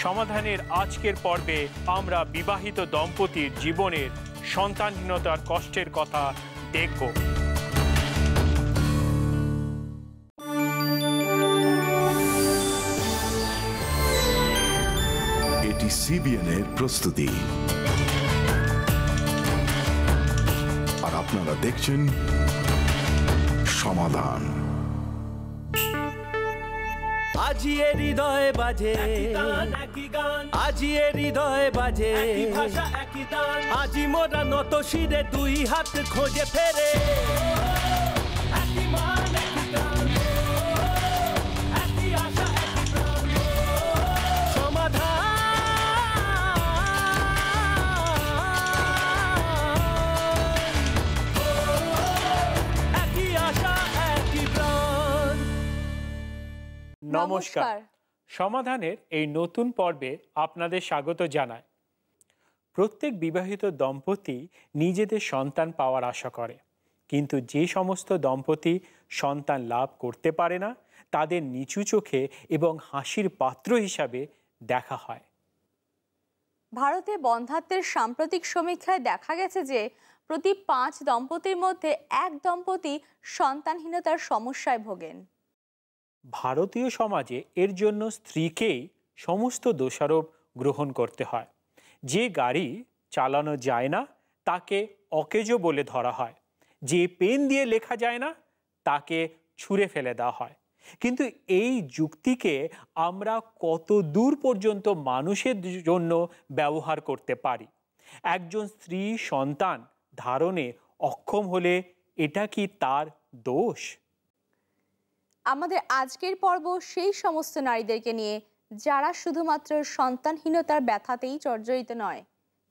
সমাধানের আজকের পর্বে আমরা বিবাহিত দম্পতির জীবনের সন্তানহীনতার কষ্টের কথা দেখব। এটি সিবিএন এর প্রস্তুতি, আর আপনারা দেখছেন সমাধান। আজি এ হৃদয়ে বাজে, আজি এ হৃদয়ে বাজে, আজি মোরা নত শিরে দুই হাত খোঁজে ফেরে। নমস্কার, সমাধানের এই নতুন পর্বে আপনাদের স্বাগত জানাই। প্রত্যেক বিবাহিত দম্পতি নিজেদের সন্তান পাওয়ার আশা করে, কিন্তু যে সমস্ত দম্পতি সন্তান লাভ করতে পারে না তাদের নিচু চোখে এবং হাসির পাত্র হিসাবে দেখা হয়। ভারতে বন্ধ্যাত্বের সাম্প্রতিক সমীক্ষায় দেখা গেছে যে প্রতি 5 দম্পতির মধ্যে এক দম্পতি সন্তানহীনতার সমস্যায় ভোগেন। ভারতীয় সমাজে এর জন্য স্ত্রীকেই সমস্ত দোষারোপ গ্রহণ করতে হয়। যে গাড়ি চালানো যায় না তাকে অকেজো বলে ধরা হয়, যে পেন দিয়ে লেখা যায় না তাকে ছুঁড়ে ফেলে দেওয়া হয়। কিন্তু এই যুক্তিকে আমরা কত দূর পর্যন্ত মানুষের জন্য ব্যবহার করতে পারি? একজন স্ত্রী সন্তান ধারণে অক্ষম হলে এটা কি তার দোষ? আমাদের আজকের পর্ব সেই সমস্ত নারীদেরকে নিয়ে যারা শুধুমাত্র সন্তানহীনতার ব্যথাতেই জর্জরিত নয়,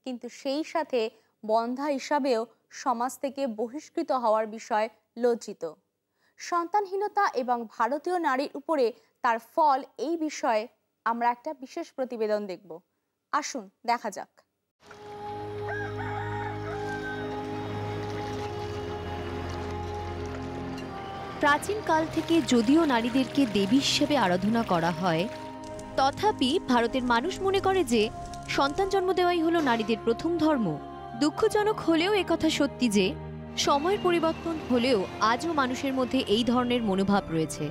কিন্তু সেই সাথে বন্ধ্যা হিসাবেও সমাজ থেকে বহিষ্কৃত হওয়ার বিষয়ে লজ্জিত। সন্তানহীনতা এবং ভারতীয় নারীর উপরে তার ফল, এই বিষয়ে আমরা একটা বিশেষ প্রতিবেদন দেখব। আসুন দেখা যাক। প্রাচীনকাল থেকে যদিও নারীদেরকে দেবী হিসেবে আরাধনা করা হয়, তথাপি ভারতের মানুষ মনে করে যে সন্তান জন্ম দেওয়াই হলো নারীদের প্রথম ধর্ম। দুঃখজনক হলেও একথা সত্যি যে সময়ের পরিবর্তন হলেও আজও মানুষের মধ্যে এই ধরনের মনোভাব রয়েছে।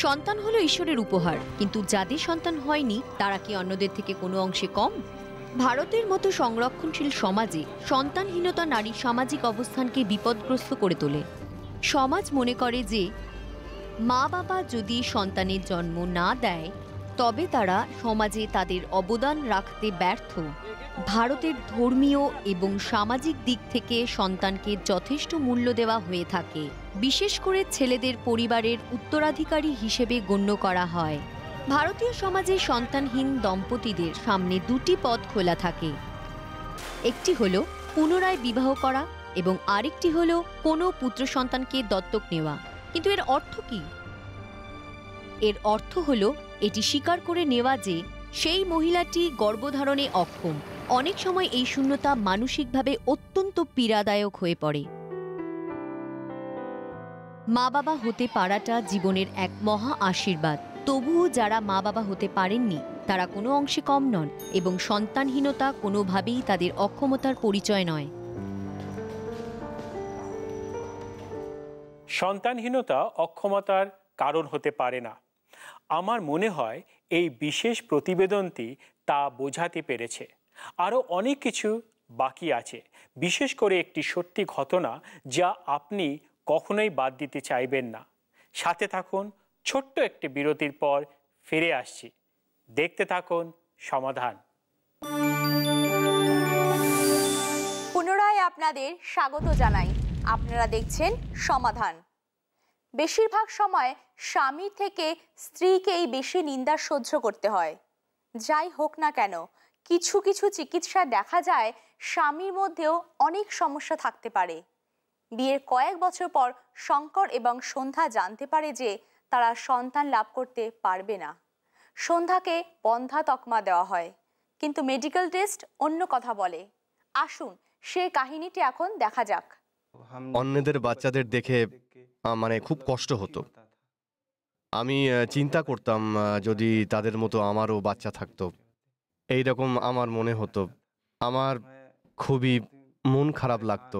সন্তান হলো ঈশ্বরের উপহার, কিন্তু যাদের সন্তান হয়নি তারা কি অন্যদের থেকে কোনো অংশে কম? ভারতের মতো সংরক্ষণশীল সমাজে সন্তানহীনতা নারীর সামাজিক অবস্থানকে বিপদগ্রস্ত করে তোলে। সমাজ মনে করে যে মা বাবা যদি সন্তানের জন্ম না দেয় তবে তারা সমাজে তাদের অবদান রাখতে ব্যর্থ। ভারতের ধর্মীয় এবং সামাজিক দিক থেকে সন্তানকে যথেষ্ট মূল্য দেওয়া হয়ে থাকে। বিশেষ করে ছেলেদের পরিবারের উত্তরাধিকারী হিসেবে গণ্য করা হয়। ভারতীয় সমাজে সন্তানহীন দম্পতিদের সামনে দুটি পথ খোলা থাকে। একটি হলো পুনরায় বিবাহ করা এবং আরেকটি হলো কোনো পুত্র সন্তানকে দত্তক নেওয়া। কিন্তু এর অর্থ কি? এর অর্থ হলো এটি স্বীকার করে নেওয়া যে সেই মহিলাটি গর্ভধারণে অক্ষম। অনেক সময় এই শূন্যতা মানসিকভাবে অত্যন্ত পীড়াদায়ক হয়ে পড়ে। মা বাবা হতে পারাটা জীবনের এক মহা আশীর্বাদ। তবুও যারা মা বাবা হতে পারেননি তারা কোনো অংশে কম নন, এবং সন্তানহীনতা কোনোভাবেই তাদের অক্ষমতার পরিচয় নয়। সন্তানহীনতা অক্ষমতার কারণ হতে পারে না। আমার মনে হয় এই বিশেষ প্রতিবেদনটি তা বোঝাতে পেরেছে। আরও অনেক কিছু বাকি আছে, বিশেষ করে একটি সত্যি ঘটনা যা আপনি কখনোই বাদ দিতে চাইবেন না। সাথে থাকুন, ছোট্ট একটি বিরতির পর ফিরে আসছি। দেখতে থাকুন সমাধান। পুনরায় আপনাদের স্বাগত জানাই। আপনারা দেখছেন সমাধান। বেশিরভাগ সময় স্বামীর থেকে স্ত্রীকেই বেশি নিন্দা সহ্য করতে হয়। যাই হোক না কেন, কিছু কিছু চিকিৎসায় দেখা যায় স্বামীর মধ্যেও অনেক সমস্যা থাকতে পারে। বিয়ের কয়েক বছর পর শঙ্কর এবং সন্ধ্যা জানতে পারে যে তারা সন্তান লাভ করতে পারবে না। সন্ধ্যাকে বন্ধ্যা তকমা দেওয়া হয়, কিন্তু মেডিকেল টেস্ট অন্য কথা বলে। আসুন সেই কাহিনীটি এখন দেখা যাক। অন্যদের বাচ্চাদের দেখে মানে খুব কষ্ট হতো। আমি চিন্তা করতাম যদি তাদের মতো আমারও বাচ্চা থাকতো। এইরকম আমার মনে হতো। আমার খুবই মন খারাপ লাগতো।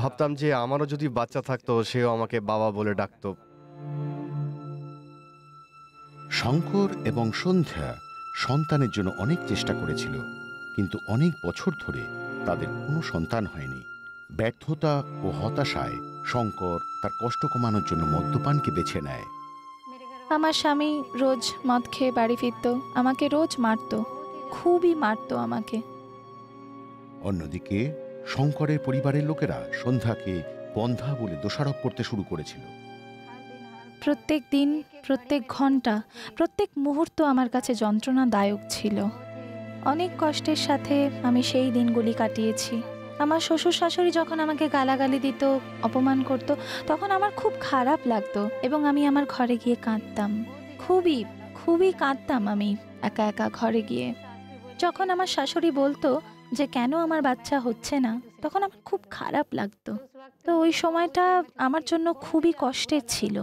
ভাবতাম যে আমারও যদি বাচ্চা থাকতো, সেও আমাকে বাবা বলে ডাকতো। শঙ্কর এবং সন্ধ্যা সন্তানের জন্য অনেক চেষ্টা করেছিল, কিন্তু অনেক বছর ধরে তাদের কোনো সন্তান হয়নি। ব্যর্থতা ও হতাশায় শঙ্কর তার কষ্ট কমানোর জন্য মদ্যপানকে বেছে নেয়। আমার স্বামী রোজ মদ খেয়ে বাড়ি ফিরত, আমাকে রোজ মারতো, খুবই মারতো আমাকে। অন্যদিকে শঙ্করের পরিবারের লোকেরা সন্ধ্যাকে বন্ধা বলে দোষারোপ করতে শুরু করেছিল। প্রত্যেক দিন, প্রত্যেক ঘন্টা, প্রত্যেক মুহূর্ত আমার কাছে যন্ত্রণাদায়ক ছিল। অনেক কষ্টের সাথে আমি সেই দিনগুলি কাটিয়েছি। আমার শ্বশুর শাশুড়ি যখন আমাকে গালাগালি দিত, অপমান করত, তখন আমার খুব খারাপ লাগতো এবং আমি আমার ঘরে গিয়ে কাঁদতাম। খুবই খুবই কাঁদতাম আমি একা একা ঘরে গিয়ে। যখন আমার শাশুড়ি বলতো যে কেন আমার বাচ্চা হচ্ছে না, তখন আমার খুব খারাপ লাগতো। তো ওই সময়টা আমার জন্য খুবই কষ্টের ছিল।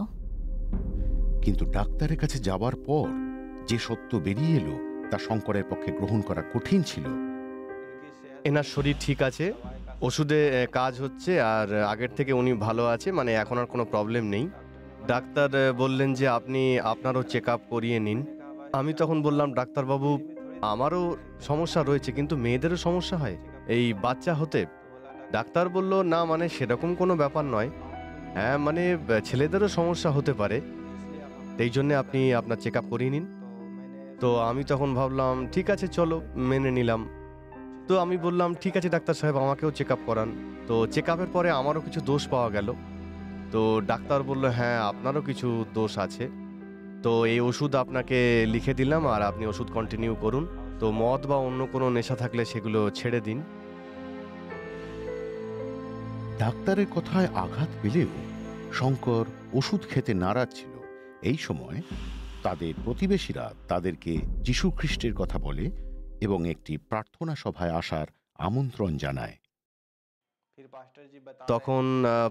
কিন্তু ডাক্তারের কাছে যাওয়ার পর যে সত্য বেরিয়ে এলো তা শঙ্করের পক্ষে গ্রহণ করা কঠিন ছিল। এনার শরীর ঠিক আছে, ওষুধে কাজ হচ্ছে, আর আগের থেকে উনি ভালো আছে, মানে এখন আর কোনো প্রবলেম নেই। ডাক্তার বললেন যে আপনি আপনারও চেক আপ করিয়ে নিন। আমি তখন বললাম, ডাক্তারবাবু আমারও সমস্যা রয়েছে, কিন্তু মেয়েদেরও সমস্যা হয় এই বাচ্চা হতে। ডাক্তার বলল, না মানে সেরকম কোনো ব্যাপার নয়, হ্যাঁ মানে ছেলেদেরও সমস্যা হতে পারে, এই জন্যে আপনি আপনার চেক আপ করিয়ে নিন। তো আমি তখন ভাবলাম ঠিক আছে চলো, মেনে নিলাম। তো আমি বললাম ঠিক আছে ডাক্তার সাহেব, আমাকেও চেক আপ করান। তো চেক আপের পরে আমারও কিছু দোষ পাওয়া গেল। তো ডাক্তার বলল, হ্যাঁ আপনারও কিছু দোষ আছে, তো এই ওষুধ আপনাকে লিখে দিলাম আর আপনি ওষুধ কন্টিনিউ করুন। তো মদ বা অন্য কোনো নেশা থাকলে সেগুলো ছেড়ে দিন। ডাক্তারের কথায় আঘাত পেলেও শঙ্কর ওষুধ খেতে নারাজ ছিল। এই সময় তাদের প্রতিবেশীরা তাদেরকে যীশু খ্রিস্টের কথা বলে এবং একটি প্রার্থনা সভায় আসার আমন্ত্রণ জানায়। তখন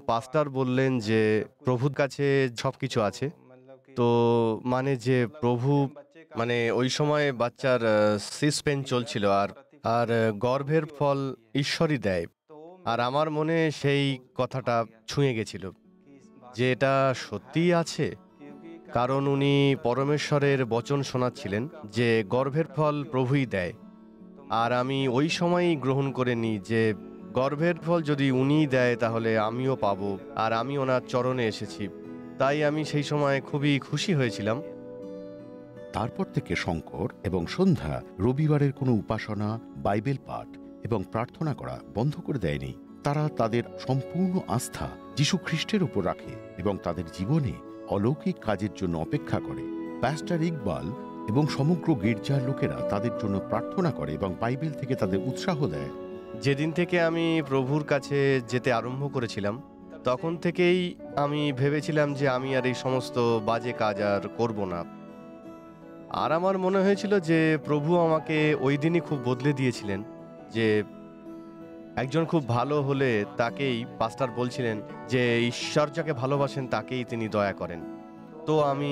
পাস্টার বললেন যে প্রভুর কাছে সব কিছু আছে। তো মানে যে প্রভু, মানে ওই সময় বাচ্চার সিস পেন চলছিল, আর গর্ভের ফল ঈশ্বরই দেয়। আর আমার মনে সেই কথাটা ছুঁয়ে গেছিল যে এটা সত্যিই আছে, কারণ উনি পরমেশ্বরের বচন শোনাচ্ছিলেন যে গর্ভের ফল প্রভুই দেয়। আর আমি ওই সময়ই গ্রহণ করে নিই যে গর্ভের ফল যদি উনিই দেয় তাহলে আমিও পাবো, আর আমি ওনার চরণে এসেছি। তাই আমি সেই সময় খুবই খুশি হয়েছিলাম। তারপর থেকে শঙ্কর এবং সন্ধ্যা রবিবারের কোনো উপাসনা, বাইবেল পাঠ এবং প্রার্থনা করা বন্ধ করে দেয়নি। তারা তাদের সম্পূর্ণ আস্থা যীশু খ্রিস্টের উপর রাখে এবং তাদের জীবনে অলৌকিক কাজের জন্য অপেক্ষা করে। প্যাস্টার ইকবাল এবং সমগ্র গির্জার লোকেরা তাদের জন্য প্রার্থনা করে এবং বাইবেল থেকে তাদের উৎসাহ দেয়। যেদিন থেকে আমি প্রভুর কাছে যেতে আরম্ভ করেছিলাম, তখন থেকেই আমি ভেবেছিলাম যে আমি আর এই সমস্ত বাজে কাজ আর করব না। আর আমার মনে হয়েছিল যে প্রভু আমাকে ওই দিনই খুব বদলে দিয়েছিলেন, যে একজন খুব ভালো হলে তাকেই, পাস্টার বলছিলেন যে ঈশ্বর যাকে ভালোবাসেন তাকেই তিনি দয়া করেন। তো আমি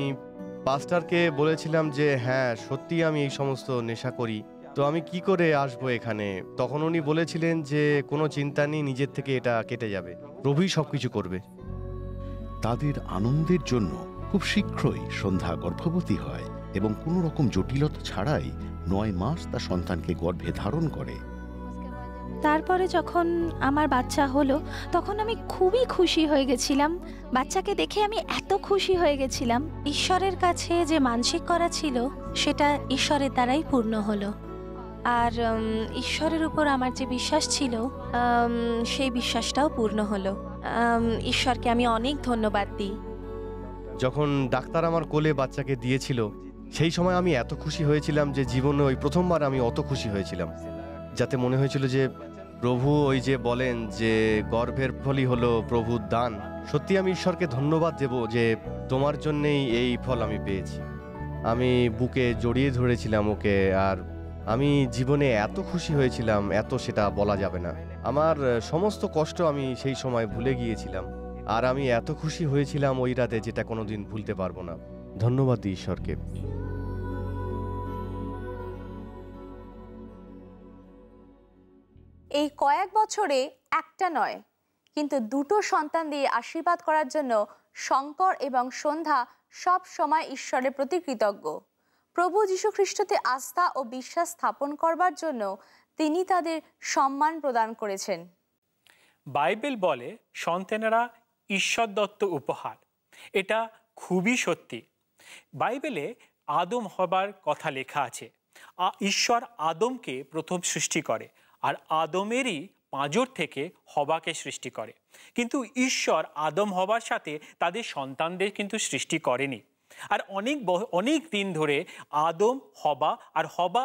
পাস্টারকে বলেছিলাম যে হ্যাঁ সত্যি আমি এই সমস্ত নেশা করি, তো আমি কি করে আসবো এখানে। তখন উনি বলেছিলেন যে কোনো চিন্তা নেই, নিজের থেকে এটা কেটে যাবে, প্রভুই সবকিছু করবে। তাদের আনন্দের জন্য খুব শীঘ্রই সন্ধ্যা গর্ভবতী হয় এবং কোনো রকম জটিলতা ছাড়াই 9 মাস তার সন্তানকে গর্ভে ধারণ করে। তারপরে যখন আমার বাচ্চা হলো, তখন আমি খুবই খুশি হয়ে গেছিলাম। বাচ্চাকে দেখে আমি এত খুশি হয়ে গেছিলাম। ঈশ্বরের কাছে যে মানসিক করা ছিল সেটা ঈশ্বরের দ্বারাই পূর্ণ হলো। আর ঈশ্বরের উপর আমার যে বিশ্বাস ছিল সেই বিশ্বাসটাও পূর্ণ হলো। ঈশ্বরকে আমি অনেক ধন্যবাদ দিই। যখন ডাক্তার আমার কোলে বাচ্চাকে দিয়েছিল, সেই সময় আমি এত খুশি হয়েছিলাম যে জীবনে ওই প্রথমবার আমি অত খুশি হয়েছিলাম, যাতে মনে হয়েছিল যে প্রভু ওই যে বলেন যে গর্ভের ফলই হলো প্রভুর দান। সত্যি আমি ঈশ্বরকে ধন্যবাদ দেব যে তোমার জন্যেই এই ফল আমি পেয়েছি। আমি বুকে জড়িয়ে ধরেছিলাম ওকে, আর আমি জীবনে এত খুশি হয়েছিলাম, এত সেটা বলা যাবে না। আমার সমস্ত কষ্ট আমি সেই সময় ভুলে গিয়েছিলাম, আর আমি এত খুশি হয়েছিলাম ওই রাতে, যেটা কোনোদিন ভুলতে পারবো না। ধন্যবাদ ঈশ্বরকে। এই কয়েক বছরে একটা নয় কিন্তু দুটো সন্তান দিয়ে আশীর্বাদ করার জন্য শঙ্কর এবং সন্ধ্যা সব সময় ঈশ্বরের প্রতি কৃতজ্ঞ। প্রভু যীশু খ্রিস্টতে আস্থা ও বিশ্বাস স্থাপন করবার জন্য তিনি তাদের সম্মান প্রদান করেছেন। বাইবেল বলে সন্তানেরা ঈশ্বর দত্ত উপহার। এটা খুবই সত্যি। বাইবেলে আদম হবার কথা লেখা আছে। ঈশ্বর আদমকে প্রথম সৃষ্টি করে আর আদমেরই পাঁজর থেকে হবাকে সৃষ্টি করে। কিন্তু ঈশ্বর আদম হবার সাথে তাদের সন্তানদের কিন্তু সৃষ্টি করেনি। আর অনেক দিন ধরে আদম হবা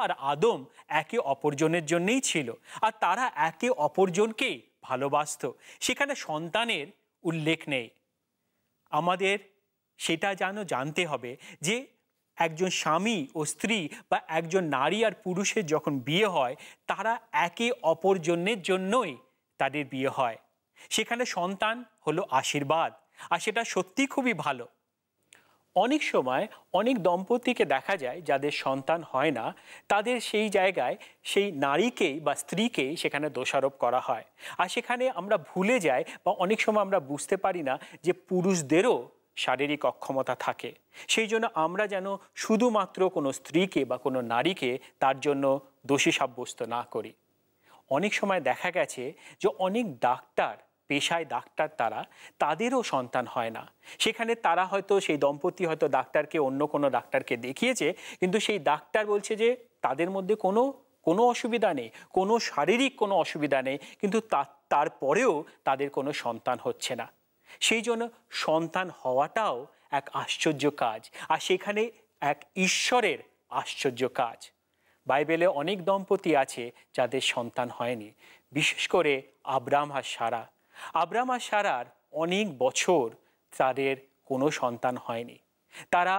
আর আদম একে অপরজনের জন্যই ছিল, আর তারা একে অপরজনকেই ভালোবাসত। সেখানে সন্তানের উল্লেখ নেই। আমাদের সেটা যেন জানতে হবে যে একজন স্বামী ও স্ত্রী বা একজন নারী আর পুরুষের যখন বিয়ে হয়, তারা একে অপরজনের জন্যই তাদের বিয়ে হয়। সেখানে সন্তান হলো আশীর্বাদ, আর সেটা সত্যি খুবই ভালো। অনেক সময় অনেক দম্পতিকে দেখা যায় যাদের সন্তান হয় না, তাদের সেই জায়গায় সেই নারীকেই বা স্ত্রীকেই সেখানে দোষারোপ করা হয়। আর সেখানে আমরা ভুলে যাই বা অনেক সময় আমরা বুঝতে পারি না যে পুরুষদেরও শারীরিক অক্ষমতা থাকে। সেই জন্য আমরা যেন শুধুমাত্র কোনো স্ত্রীকে বা কোনো নারীকে তার জন্য দোষী সাব্যস্ত না করি। অনেক সময় দেখা গেছে যে অনেক ডাক্তার, পেশায় ডাক্তার, তাদেরও সন্তান হয় না। সেখানে তারা হয়তো সেই দম্পতি হয়তো ডাক্তারকে অন্য কোনো ডাক্তারকে দেখিয়েছে, কিন্তু সেই ডাক্তার বলছে যে তাদের মধ্যে কোনো অসুবিধা নেই, কোনো শারীরিক কোনো অসুবিধা নেই, কিন্তু তারপরেও তাদের কোনো সন্তান হচ্ছে না। সেই জন্য সন্তান হওয়াটাও এক আশ্চর্য কাজ, আর সেখানে এক ঈশ্বরের আশ্চর্য কাজ। বাইবেলে অনেক দম্পতি আছে যাদের সন্তান হয়নি, বিশেষ করে আব্রাম আর সারার অনেক বছর তাদের কোনো সন্তান হয়নি। তারা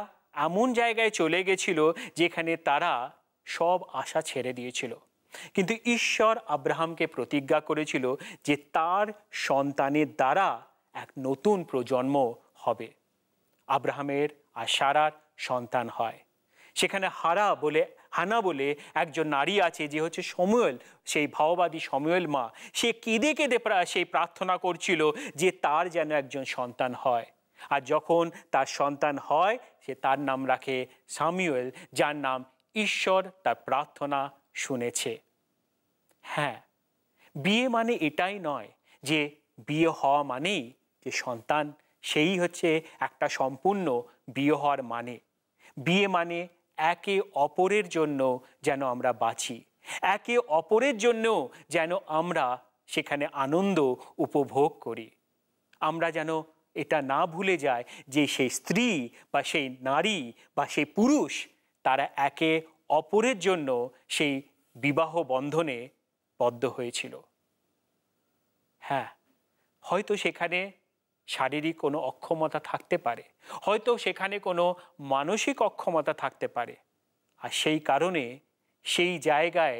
এমন জায়গায় চলে গেছিল যেখানে তারা সব আশা ছেড়ে দিয়েছিল। কিন্তু ঈশ্বর আব্রাহামকে প্রতিজ্ঞা করেছিল যে তার সন্তানের দ্বারা এক নতুন প্রজন্ম হবে। আব্রাহামের আর সারার সন্তান হয়। সেখানে হানা বলে একজন নারী আছে, যে হচ্ছে সমুয়েল, সেই ভাওবাদী সমুয়েল মা। সে কেঁদে কেঁদে সেই প্রার্থনা করছিল যে তার যেন একজন সন্তান হয়। আর যখন তার সন্তান হয়, সে তার নাম রাখে সামুয়েল, যার নাম ঈশ্বর তার প্রার্থনা শুনেছে। হ্যাঁ, বিয়ে মানে এটাই নয় যে বিয়ে হওয়া মানেই যে সন্তান, সেই হচ্ছে একটা সম্পূর্ণ বিয়ে হওয়ার মানে। বিয়ে মানে একে অপরের জন্য যেন আমরা বাঁচি, একে অপরের জন্য যেন আমরা সেখানে আনন্দ উপভোগ করি। আমরা যেন এটা না ভুলে যাই যে সেই স্ত্রী বা সেই নারী বা সেই পুরুষ, তারা একে অপরের জন্য সেই বিবাহ বন্ধনে বদ্ধ হয়েছিল। হ্যাঁ, হয়তো সেখানে শারীরিক কোনো অক্ষমতা থাকতে পারে, হয়তো সেখানে কোনো মানসিক অক্ষমতা থাকতে পারে, আর সেই কারণে সেই জায়গায়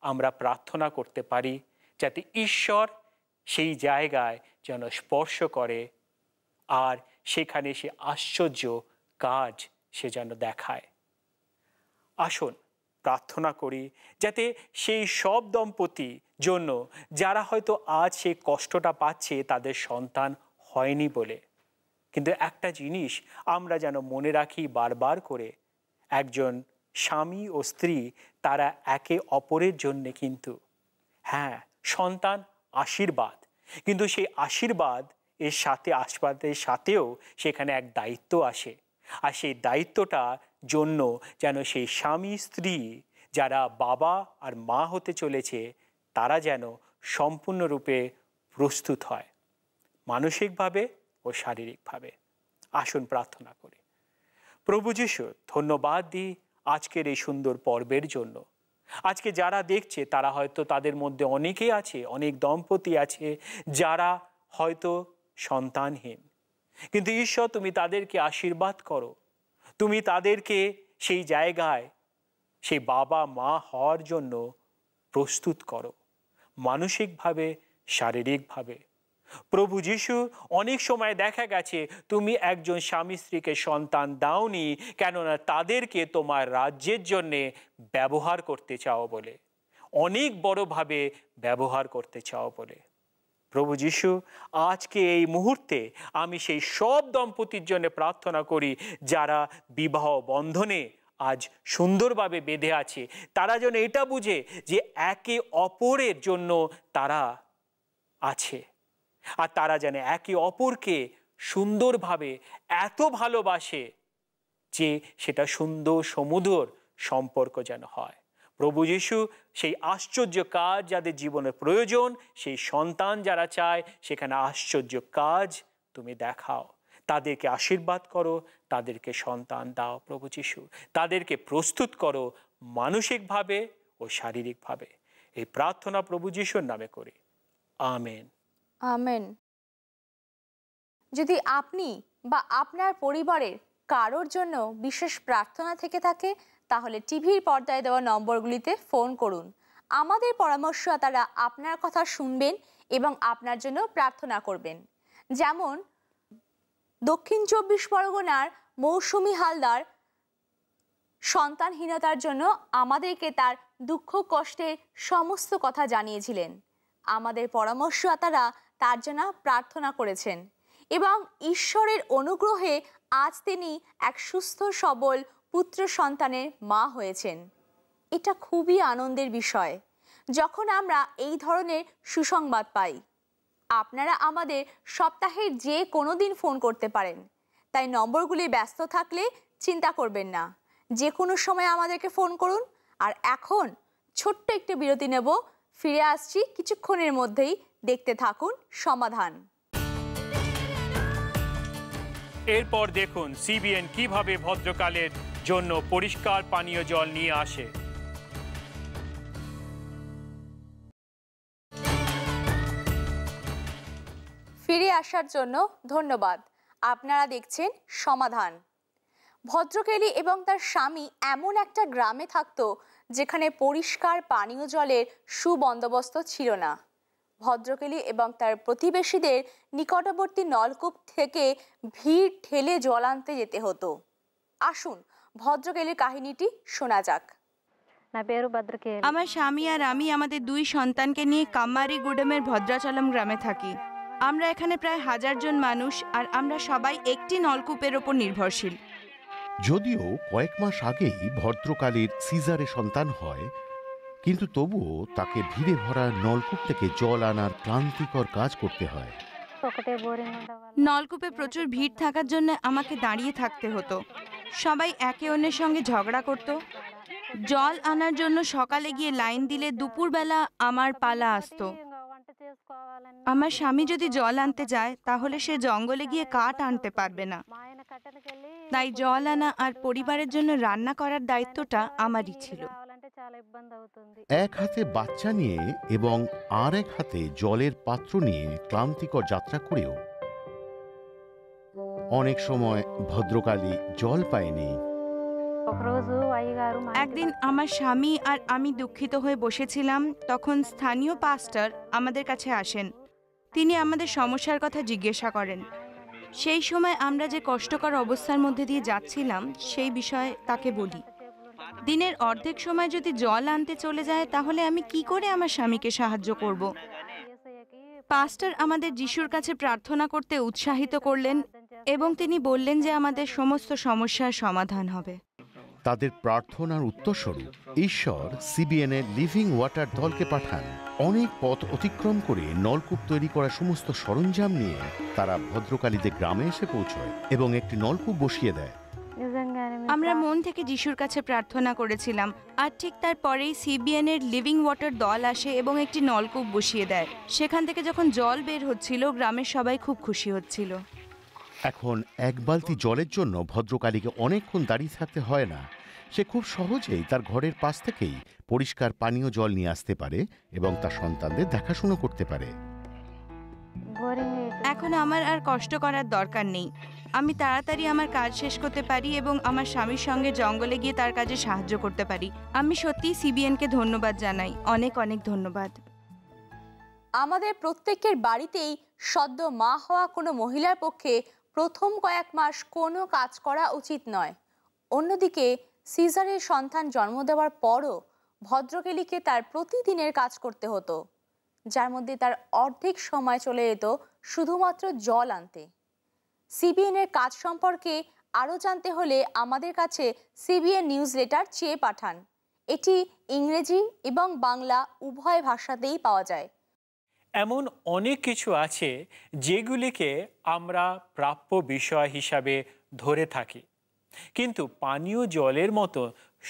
আমরা প্রার্থনা করতে পারি যাতে ঈশ্বর সেই জায়গায় যেন স্পর্শ করে, আর সেখানে সে আশ্চর্য কাজ সে যেন দেখায়। আসুন প্রার্থনা করি যাতে সেই সব দম্পতি জন্য যারা হয়তো আজ সেই কষ্টটা পাচ্ছে তাদের সন্তান হয়নি বলে, কিন্তু একটা জিনিস আমরা যেন মনে রাখি বারবার করে, একজন স্বামী ও স্ত্রী তারা একে অপরের জন্যে কিন্তু, হ্যাঁ, সন্তান আশীর্বাদ, কিন্তু সেই আশীর্বাদ এর সাথেও সেখানে এক দায়িত্ব আসে। আর সেই দায়িত্বটার জন্য যেন সেই স্বামী স্ত্রী যারা বাবা আর মা হতে চলেছে, তারা যেন সম্পূর্ণরূপে প্রস্তুত হয়, মানসিকভাবে ও শারীরিকভাবে। আসুন প্রার্থনা করি। প্রভু যিশু, ধন্যবাদ দিই আজকের এই সুন্দর পর্বের জন্য। আজকে যারা দেখছে তারা হয়তো তাদের মধ্যে অনেকেই আছে, অনেক দম্পতি আছে যারা হয়তো সন্তানহীন, কিন্তু ঈশ্বর তুমি তাদেরকে আশীর্বাদ করো, তুমি তাদেরকে সেই জায়গায় সেই বাবা মা হওয়ার জন্য প্রস্তুত করো, মানসিকভাবে, শারীরিকভাবে। প্রভু যিশু, অনেক সময় দেখা গেছে তুমি একজন স্বামী স্ত্রীকে সন্তান দাওনি, কেননা তাদেরকে তোমার রাজ্যের জন্যে ব্যবহার করতে চাও বলে। অনেক বড়ভাবে ব্যবহার করতে চাও বলে। প্রভু যিশু, আজকে এই মুহূর্তে আমি সেই সব দম্পতির জন্য প্রার্থনা করি যারা বিবাহ বন্ধনে আজ সুন্দরভাবে বেঁধে আছে। তারা যেন এটা বুঝে যে একে অপরের জন্য তারা আছে, আর তারা যেন একে অপরকে সুন্দরভাবে এত ভালোবাসে যে সেটা সুন্দর সমুদর সম্পর্ক যেন হয়। প্রভু যিশু, সেই আশ্চর্য কাজ যাদের জীবনে প্রয়োজন, সেই সন্তান যারা চায়, সেখানে আশ্চর্য কাজ তুমি দেখাও। তাদেরকে আশীর্বাদ করো, তাদেরকে সন্তান দাও প্রভু যিশু। তাদেরকে প্রস্তুত করো মানসিকভাবে ও শারীরিকভাবে। এই প্রার্থনা প্রভু যিশুর নামে করি, আমেন। আমেন। যদি আপনি বা আপনার পরিবারের কারোর জন্য বিশেষ প্রার্থনা থেকে থাকে, তাহলে টিভির পর্দায় দেওয়া নম্বরগুলিতে ফোন করুন। আমাদের পরামর্শদাতারা আপনার কথা শুনবেন এবং আপনার জন্য প্রার্থনা করবেন। যেমন দক্ষিণ 24 পরগনার মৌসুমী হালদার সন্তানহীনতার জন্য আমাদেরকে তার দুঃখ কষ্টের সমস্ত কথা জানিয়েছিলেন। আমাদের পরামর্শদাতারা তার জন্য প্রার্থনা করেছেন এবং ঈশ্বরের অনুগ্রহে আজ তিনি এক সুস্থ সবল পুত্র সন্তানের মা হয়েছেন। এটা খুবই আনন্দের বিষয় যখন আমরা এই ধরনের সুসংবাদ পাই। আপনারা আমাদের সপ্তাহের যে কোনো দিন ফোন করতে পারেন, তাই নম্বরগুলি ব্যস্ত থাকলে চিন্তা করবেন না, যে কোনো সময় আমাদেরকে ফোন করুন। আর এখন ছোট্ট একটু বিরতি নেব, ফিরে আসছি কিছুক্ষণের মধ্যেই। দেখতে থাকুন সমাধান। এরপর দেখুন সিবিএন কিভাবে ভদ্রকালের জন্য পরিষ্কার পানীয় জল নিয়ে আসে। ফিরে আসার জন্য ধন্যবাদ। আপনারা দেখছেন সমাধান। ভদ্রকেলি এবং তার স্বামী এমন একটা গ্রামে থাকতো যেখানে পরিষ্কার পানীয় জলের সুবন্দোবস্ত ছিল না। ভদ্রকেলি এবং তার প্রতিবেশীদের নিকটবর্তী নলকূপ থেকে ভিড় ঠেলে জল আনতে যেতে হতো। আসুন ভদ্রকেলির কাহিনীটি শোনা যাক। আমার স্বামী আর আমি আমাদের 2 সন্তানকে নিয়ে কাম্মারিগুডেমের ভদ্রাচলম গ্রামে থাকি। আমরা এখানে প্রায় 1000 জন মানুষ, আর আমরা সবাই একটি নলকূপের ওপর নির্ভরশীল। যদিও কয়েক মাস আগেই ভদ্রকালীর সিজারে সন্তান হয়, কিন্তু তবুও তাকে ভিড়ে ভরা নলকূপ থেকে জল আনার ক্লান্তিকর কাজ করতে হয়। নলকূপে প্রচুর ভিড় থাকার জন্য আমাকে দাঁড়িয়ে থাকতে হতো। সবাই একে অন্যের সঙ্গে ঝগড়া করত। জল আনার জন্য সকালে গিয়ে লাইন দিলে দুপুরবেলা আমার পালা আসতো। আমার স্বামী যদি জল আনতে যায় তাহলে সে জঙ্গলে গিয়ে কাঠ আনতে পারবে না, তাই জল আনা আর পরিবারের জন্য রান্না করার দায়িত্বটা আমারই ছিল। এক হাতে বাচ্চা নিয়ে এবং আর এক হাতে জলের পাত্র নিয়ে ক্লান্তিকর যাত্রা করেও অনেক সময় ভদ্রকালী জল পায়নি। একদিন আমার স্বামী আর আমি দুঃখিত হয়ে বসেছিলাম। তখন স্থানীয় পাস্টার আমাদের কাছে আসেন। তিনি আমাদের সমস্যার কথা জিজ্ঞাসা করেন। সেই সময় আমরা যে কষ্টকর অবস্থার মধ্যে দিয়ে যাচ্ছিলাম সেই বিষয়ে তাকে বলি। দিনের অর্ধেক সময় যদি জল আনতে চলে যায় তাহলে আমি কি করে আমার স্বামীকে সাহায্য করব? পাস্টার আমাদের যিশুর কাছে প্রার্থনা করতে উৎসাহিত করলেন এবং তিনি বললেন যে আমাদের সমস্ত সমস্যার সমাধান হবে। তাদের প্রার্থনার উত্তরস্বরূপ ঈশ্বর সিবিএনের লিভিং ওয়াটার দলকে পাঠান। অনেক পথ অতিক্রম করে নলকূপ তৈরি করা সমস্ত সরঞ্জাম নিয়ে তারা ভদ্রকালীদের গ্রামে এসে পৌঁছয় এবং একটি নলকূপ বসিয়ে দেয়। আমরা মন থেকে যিশুর কাছে প্রার্থনা করেছিলাম, আর ঠিক তারপরেই সিবিএনের লিভিং ওয়াটার দল আসে এবং একটি নলকূপ বসিয়ে দেয়। সেখান থেকে যখন জল বের হচ্ছিল, গ্রামের সবাই খুব খুশি হচ্ছিল। এখন এক বালতি জলের জন্য ভদ্রকালীকে অনেকক্ষণ দাঁড়িয়ে থাকতে হয় না। সে খুব সহজেই তার ঘরের পাশ থেকেই পরিষ্কার পানীয় জল নিয়ে আসতে পারে এবং তার সন্তানদের দেখাশোনা করতে পারে। এখন আমার আর কষ্ট করার দরকার নেই। আমি তাড়াতাড়ি আমার কাজ শেষ করতে পারি এবং আমার স্বামীর সঙ্গে জঙ্গলে গিয়ে তার কাজে সাহায্য করতে পারি। আমি সত্যি সিবিএনকে ধন্যবাদ জানাই। অনেক অনেক ধন্যবাদ। আমাদের প্রত্যেকের বাড়িতেই সদ্য মা হওয়া কোনো মহিলার পক্ষে প্রথম কয়েক মাস কোনো কাজ করা উচিত নয়। অন্যদিকে সিজারের সন্তান জন্ম দেওয়ার পরও ভদ্রকেলিকে তার প্রতিদিনের কাজ করতে হতো, যার মধ্যে তার অর্ধেক সময় চলে যেত শুধুমাত্র জল আনতে। সিবিএন এর কাজ সম্পর্কে আরও জানতে হলে আমাদের কাছে সিবিএন নিউজ লেটার চেয়ে পাঠান। এটি ইংরেজি এবং বাংলা উভয় ভাষাতেই পাওয়া যায়। এমন অনেক কিছু আছে যেগুলিকে আমরা প্রাপ্য বিষয় হিসাবে ধরে থাকি, কিন্তু পানীয় জলের মতো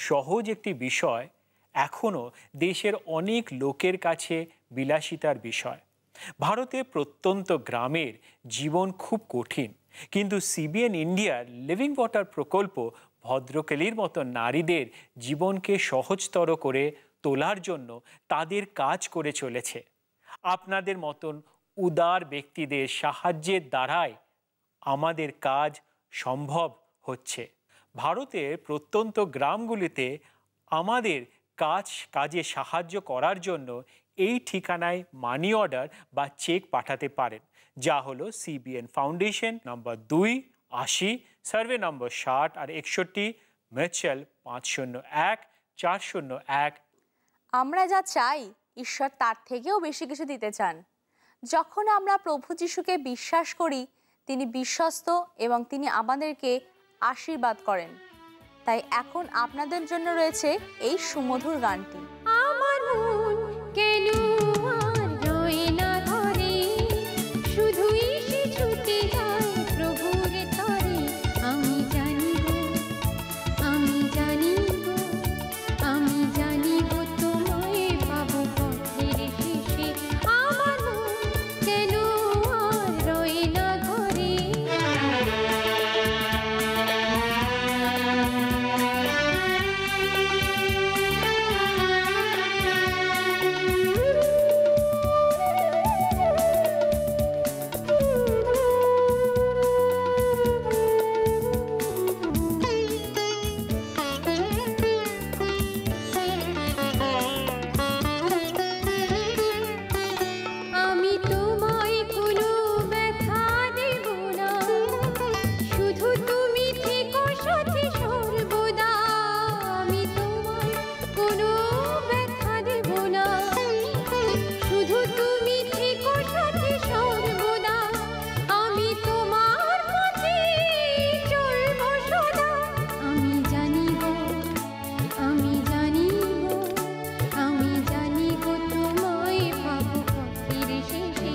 সহজ একটি বিষয় এখনও দেশের অনেক লোকের কাছে বিলাসিতার বিষয়। ভারতে প্রত্যন্ত গ্রামের জীবন খুব কঠিন, কিন্তু সিবিএন ইন্ডিয়ার লিভিং ওয়াটার প্রকল্প ভদ্রকেলির মতো নারীদের জীবনকে সহজতর করে তোলার জন্য তাদের কাজ করে চলেছে। আপনাদের মতন উদার ব্যক্তিদের সাহায্যের দ্বারাই আমাদের কাজ সম্ভব হচ্ছে। ভারতের প্রত্যন্ত গ্রামগুলিতে আমাদের কাজে সাহায্য করার জন্য এই ঠিকানায় মানি অর্ডার বা চেক পাঠাতে পারেন, যা হলো সিবিএন ফাউন্ডেশন নম্বর 2, 80, সার্ভে নম্বর 60 আর 61, মিচেল 501 401। আমরা যা চাই ঈশ্বর তার থেকেও বেশি কিছু দিতে চান। যখন আমরা প্রভু যিশুকে বিশ্বাস করি, তিনি বিশ্বস্ত এবং তিনি আমাদেরকে আশীর্বাদ করেন। তাই এখন আপনাদের জন্য রয়েছে এই সুমধুর গানটি। আমার মন কেন আর রয়ে না ঘরে, শুধুই সে ছুটে যায় প্রভুর তরে। আমি জানি গো, আমি জানি গো, আমি জানি গো তোমায় পাবো পথের শেষে। আমার মন কেন আর রয়ে না ঘরে। আমি তোমায় কোনো ব্যথা দেব না, শুধু তুমি থেকো সাথে সর্বদা। আমি তোমায় কোনো ব্যথা দেব না, শুধু তুমি থেকো সাথে সর্বদা। আমি তোমার পথে চলবো সদা। আমি জানি গো, আমি জানি গো, আমি জানি গো তোমায় পাবো পথের শেষে।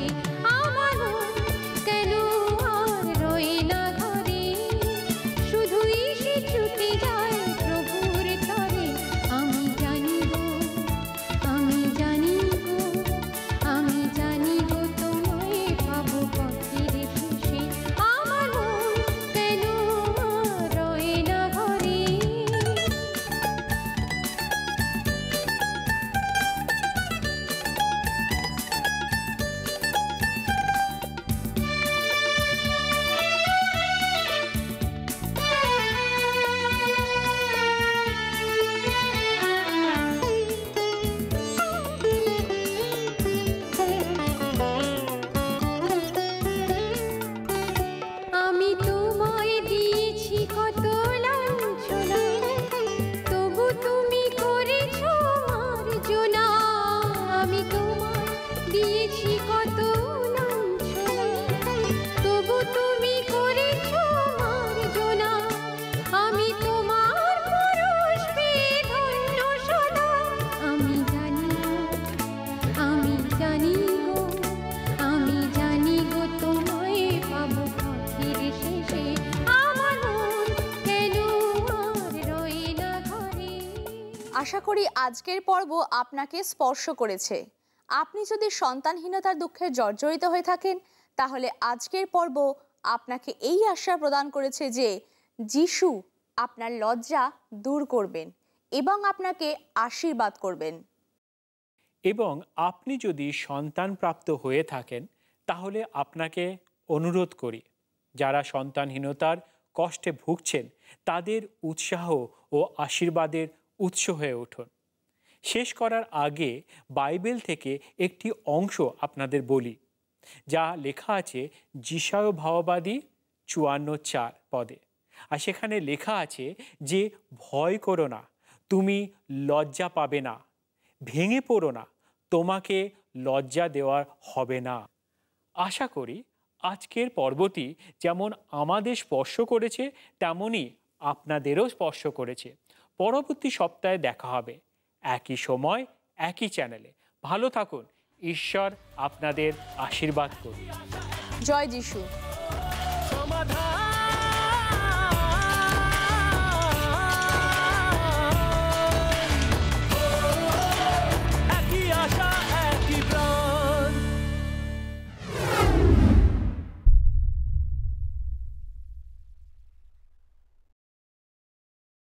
আমার মন কেন আর রয়ে না ঘরে, শুধুই সে ছুটে যায় প্রভুর তরে। আমি জানি গো, আমি জানি গো, আমি জানি গো তোমায় পাবো পথের শেষে। আমার মন কেন আর রয়ে না ঘরে। আমি তোমায় দিয়েছি কত লাঞ্ছনা, তবু তুমি করেছো মার্জনা। আমি তোমায় দিয়েছি কত লাঞ্ছনা, তবু তুমি করেছো মার্জনা। আমি তোমার পরশ পেয়ে ধন্য সদা। আমি জানি গো, আমি জানি গো, আমি জানি গো তোমায় পাবো পথের শেষে। আমার মন কেন আর রয়ে না ঘরে। আশা করি আজকের পর্ব আপনাকে স্পর্শ করেছে। আপনি যদি সন্তানহীনতার দুঃখে জর্জরিত হয়ে থাকেন, তাহলে আজকের পর্ব আপনাকে এই আশা প্রদান করেছে যে যিশু আপনার লজ্জা দূর করবেন এবং আপনাকে আশীর্বাদ করবেন। এবং আপনি যদি সন্তানপ্রাপ্ত হয়ে থাকেন, তাহলে আপনাকে অনুরোধ করি, যারা সন্তানহীনতার কষ্টে ভুগছেন তাদের উৎসাহ ও আশীর্বাদের উৎস হয়ে উঠুন। শেষ করার আগে বাইবেল থেকে একটি অংশ আপনাদের বলি, যা লেখা আছে যিশায় ভাববাদী 54:4 পদে। আর সেখানে লেখা আছে যে ভয় করো না, তুমি লজ্জা পাবে না, ভেঙে পড়ো না, তোমাকে লজ্জা দেওয়ার হবে না। আশা করি আজকের পর্বটি যেমন আমাদের স্পর্শ করেছে তেমনই আপনাদেরও স্পর্শ করেছে। পরবর্তী সপ্তাহে দেখা হবে একই সময় একই চ্যানেলে। ভালো থাকুন, ঈশ্বর আপনাদের আশীর্বাদ করুন। জয় যিশু। সমাধান।